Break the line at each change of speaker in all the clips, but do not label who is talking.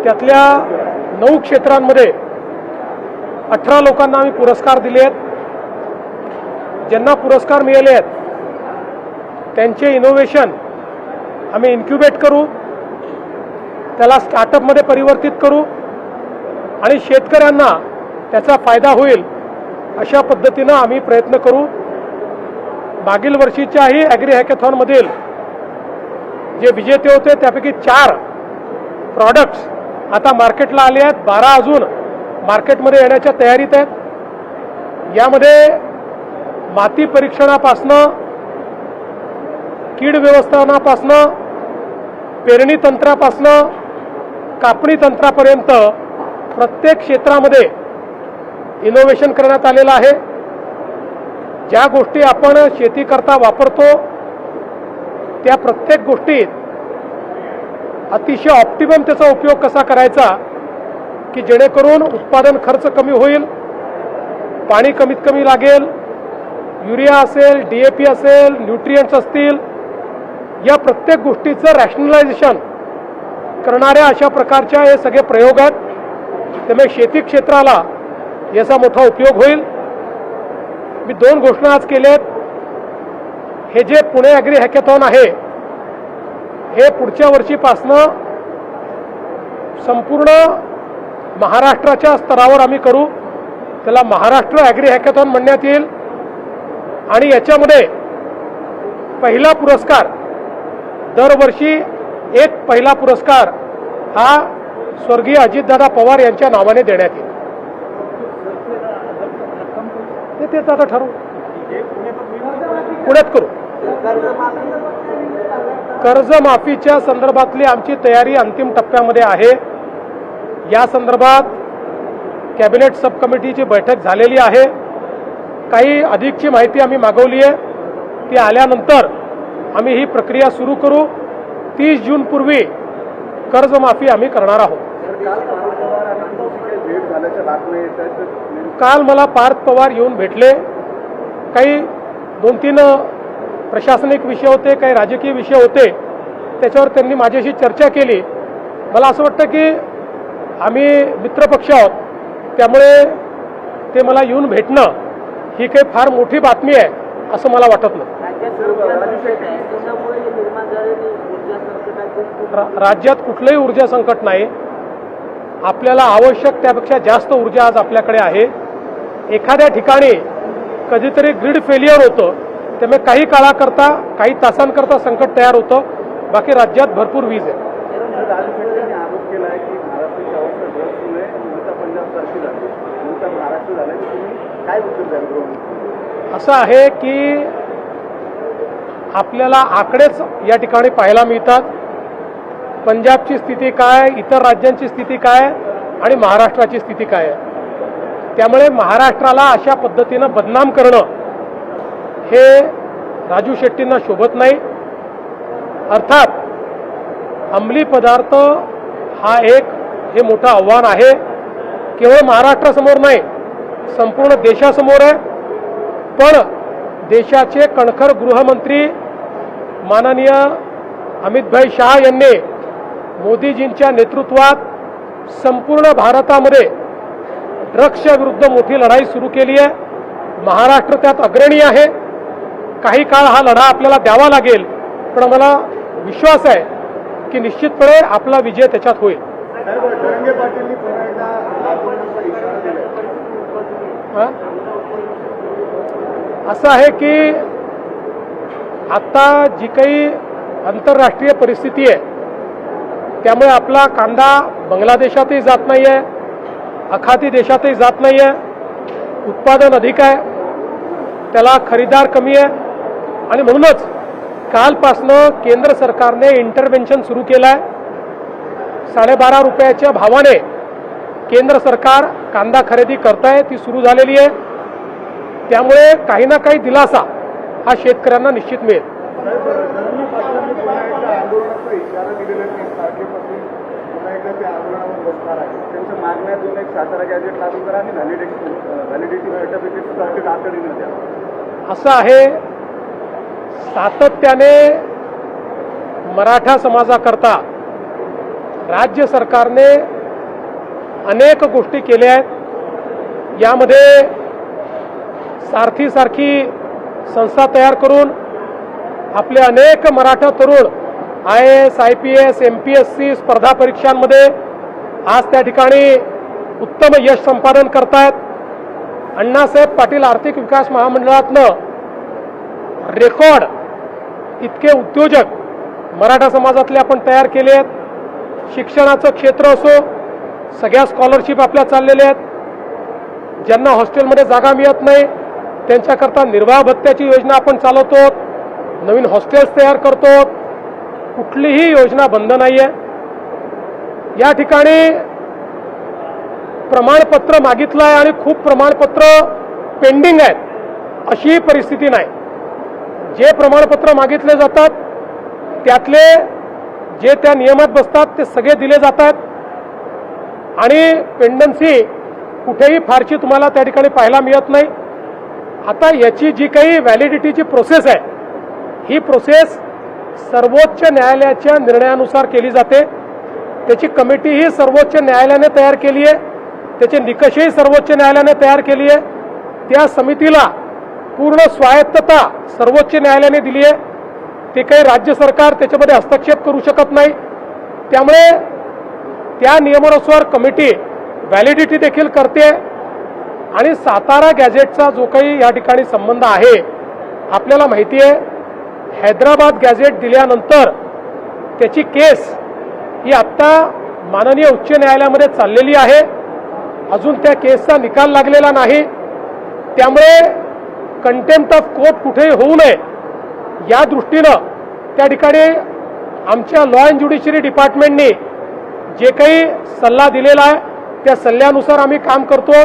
त्यातल्या 9 क्षेत्रांमध्ये 18 लोकांना आम्ही पुरस्कार दिले आहेत। ज्यांना पुरस्कार मिळाले आहेत त्यांचे इनोव्हेशन आम्ही इन्क्युबेट करू, त्याला स्टार्टअपमध्ये परिवर्तित करू आणि शेतकऱ्यांना त्याचा फायदा होईल अशा पद्धतीनं आम्ही प्रयत्न करू। मागील वर्षीच्याही ॲग्री हॅकेथॉनमधील जे विजेते होते त्यापैकी 4 प्रॉडक्ट्स आता मार्केटला आले आहेत, 12 अजून मार्केटमध्ये येण्याच्या तयारीत आहेत। यामध्ये माती परीक्षणापासनं, कीड व्यवस्थापनापासनं, पेरणी तंत्रापासनं, कापणी तंत्रापर्यंत प्रत्येक क्षेत्रामध्ये इनोव्हेशन करण्यात आलेलं आहे। ज्या गोष्टी आपण शेती करता वापरतो त्या प्रत्येक गोष्टीत अतिशय ऑप्टिमम त्याचा उपयोग कसा करायचा की जेणेकरून उत्पादन खर्च कमी होईल, पाणी कमीत कमी लागेल, युरिया असेल, DAP असेल, न्यूट्रिएंट्स असतील, या प्रत्येक गोष्टीचं रॅशनलायझेशन करणाऱ्या अशा प्रकारच्या हे सगळे प्रयोग आहेत। त्यामुळे शेती क्षेत्राला याचा मोठा उपयोग होईल। मी 2 घोषणा आज केल्यात। हे जे पुणे ॲग्री हॅकेथॉन आहे हे पुढच्या वर्षीपासनं संपूर्ण महाराष्ट्राच्या स्तरावर आम्ही करू। त्याला महाराष्ट्र ॲग्री हॅकेथॉन म्हणण्यात येईल आणि याच्यामध्ये पहिला पुरस्कार दरवर्षी एक पहिला पुरस्कार हा स्वर्गीय अजितदादा पवार यांच्या नावाने देण्यात येईल। ते आता ठरवू, पुण्यात करू। कर्जमाफीच्या संदर्भातली आमची तयारी अंतिम टप्प्यामध्ये आहे। या संदर्भात कॅबिनेट सब कमिटीची बैठक झालेली आहे। काही अधिकची माहिती आम्ही मागवली आहे, ती आल्यानंतर आम्ही ही प्रक्रिया सुरू करू। 30 जून पूर्वी कर्जमाफी आम्ही करणार आहोत। काल मला पार्थ पवार येऊन भेटले। काही 2-3 प्रशासनिक विषय होते, काही राजकीय विषय होते, त्याच्यावर त्यांनी माझ्याशी चर्चा केली। मला असं वाटतं की आम्ही मित्रपक्ष आहोत, त्यामुळे ते मला येऊन भेटणं ही काही फार मोठी बातमी आहे असं मला वाटत नाही। राज्यात कुठलंही ऊर्जा संकट नाही। आपल्याला आवश्यक त्यापेक्षा जास्त ऊर्जा आज आपल्याकडे आहे। एखाद्या ठिकाणी कधीतरी ग्रीड फेलियर होतं, त्यामुळे काही काळाकरता, काही तासांकरता संकट तयार होतं, बाकी राज्यात भरपूर वीज आहे। असं आहे की आपल्याला आकडेच या ठिकाणी पाहायला मिळतात। पंजाबची स्थिती काय, इतर राज्यांची स्थिती काय आणि महाराष्ट्राची स्थिती काय आहे। त्यामुळे महाराष्ट्राला अशा पद्धतीनं बदनाम करणं हे राजू शेट्टींना शोभत नाही। अर्थात अंमली पदार्थ हा एक हे मोठं आव्हान आहे, केवळ महाराष्ट्रासमोर नाही संपूर्ण देशासमोर आहे। पण देशाचे कणखर गृहमंत्री माननीय अमितभाई शाह यांनी मोदीजींच्या नेतृत्वात संपूर्ण भारतामध्ये ड्रग्सच्या विरुद्ध मोठी लढाई सुरू केली आहे। महाराष्ट्र त्यात अग्रणी आहे। काही काळ हा लढा आपल्याला द्यावा लागेल, पण मला विश्वास आहे की निश्चितपणे आपला विजय त्याच्यात होईल। असं आहे की आता जी काही आंतरराष्ट्रीय परिस्थिती आहे त्यामुळे आपला कांदा बांगलादेशातही जात नाही आहे, आखाती देशातही जात नाही आहे। उत्पादन अधिक आहे, त्याला खरीदार कमी आहे आणि म्हणूनच कालपासनं केंद्र सरकारने इंटरव्हेन्शन सुरू केलं आहे। 12.5 रुपयाच्या भावाने केंद्र सरकार कांदा खरेदी करत आहे, ती सुरू झालेली आहे। त्यामुळे काही ना काही दिलासा हा शेतकऱ्यांना निश्चित मिळेल। असं आहे, सातत्याने मराठा समाजाकरता राज्य सरकारने अनेक गोष्टी केल्या आहेत। यामध्ये सारथी संस्था तयार करून आपले अनेक मराठा तरुण IAS, IPS, MPSC स्पर्धा परीक्षांमध्ये आज त्या ठिकाणी उत्तम यश संपादन करतायत। अण्णासाहेब पाटील आर्थिक विकास महामंडळातनं रेकॉर्ड इतके उद्योजक मराठा समाजातले आपण तयार केले आहेत। शिक्षणाचं क्षेत्र असो, सगळ्या स्कॉलरशिप आपल्या चाललेल्या आहेत। ज्यांना हॉस्टेलमध्ये जागा मिळत नाही त्यांच्याकरता निर्वाह भत्त्याची योजना आपण चालवतो, नवीन हॉस्टेल्स तयार करतो। कुठलीही योजना बंद नाही आहे। या ठिकाणी प्रमाणपत्र मागितलं आहे आणि खूप प्रमाणपत्र पेंडिंग आहेत अशी परिस्थिती नाही। जे प्रमाणपत्र मागितले जातात त्यातले जे त्या नियमात बसतात ते सगळे दिले जातात आणि पेंडन्सी कुठेही फारशी तुम्हाला त्या ठिकाणी पाहायला मिळत नाही। आता याची जी काही व्हॅलिडिटीची प्रोसेस आहे ही प्रोसेस सर्वोच्च न्यायालयाच्या निर्णयानुसार केली जाते। त्याची कमिटी ही सर्वोच्च न्यायालयाने तयार केली आहे, त्याचे निकषही सर्वोच्च न्यायालयाने तयार केली आहे। त्या समितीला पूर्ण स्वायत्तता सर्वोच्च न्यायालयाने दिली आहे। ते काही राज्य सरकार त्याच्यामध्ये हस्तक्षेप करू शकत नाही। त्यामुळे त्या नियमानुसार कमिटी व्हॅलिडिटी देखील करते आणि सातारा गॅझेटचा जो काही या ठिकाणी संबंध आहे, आपल्याला माहिती आहे हैदराबाद गॅझेट दिल्यानंतर त्याची केस ही आत्ता माननीय उच्च न्यायालयामध्ये चाललेली आहे। अजून त्या केसचा निकाल लागलेला नाही। त्यामुळे कंटेम्प्ट ऑफ कोर्ट कुठेही होऊ नये या दृष्टीनं त्या ठिकाणी आमच्या लॉ अँड ज्युडिशरी डिपार्टमेंटने जे काही सल्ला दिलेला आहे त्या सल्ल्यानुसार आम्ही काम करतो।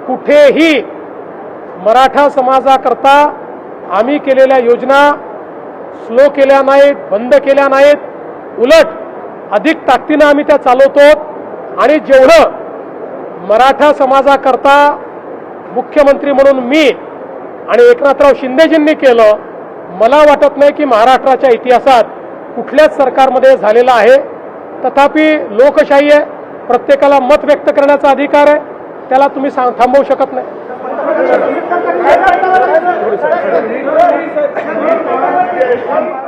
कुठेही मराठा समाजाकरता आम्ही केलेल्या योजना स्लो केल्या नाहीत, बंद केल्या नाहीत, उलट अधिक ताकदीनं आम्ही त्या चालवतो। आणि जेवढं मराठा समाजाकरता मुख्यमंत्री म्हणून मी आणि एकनाथराव शिंदेजींनी केलं, मला वाटत नाही की महाराष्ट्राच्या इतिहासात कुठल्याच सरकारमध्ये झालेलं आहे। तथापि लोकशाही आहे, प्रत्येकाला मत व्यक्त करण्याचा अधिकार आहे, त्याला तुम्ही थांबवू शकत नाही।
Thank you.